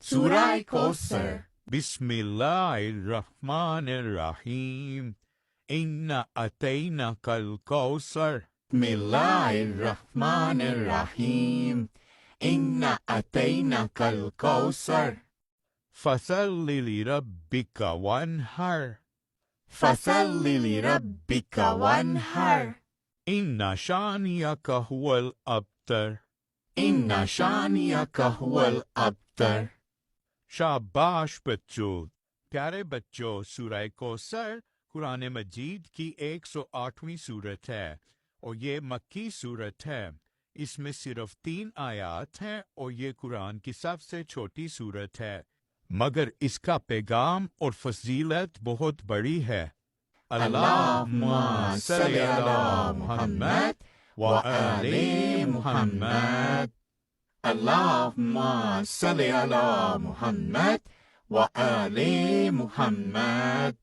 सूरह कौसर। बिस्मिल्लाहिर्रहमानिर्रहीम। इन्ना अतैना कल कौसर। बिस्मिल्लाहिर्रहमानिर्रहीम। इन्ना अतैना कल कौसर। फसल्लि लिरब्बिका वन्हर। फसल्लि लिरब्बिका वन्हर। इन्ना शानियका हुवल अब्तर। इन्ना शानियका हुवल अब्तर। शाबाश बच्चों। प्यारे बच्चों, सूरह कौसर कुरान मजीद की 108वीं सूरत है और ये मक्की सूरत है। इसमें सिर्फ 3 आयात हैं और ये कुरान की सबसे छोटी सूरत है, मगर इसका पैगाम और फजीलत बहुत बड़ी है। अल्लाहुम्मा सल्लि अला मुहम्मद व आले मुहम्मद। अल्लाहुम्मा सल्लि अला मुहम्मद व आले मुहम्मद।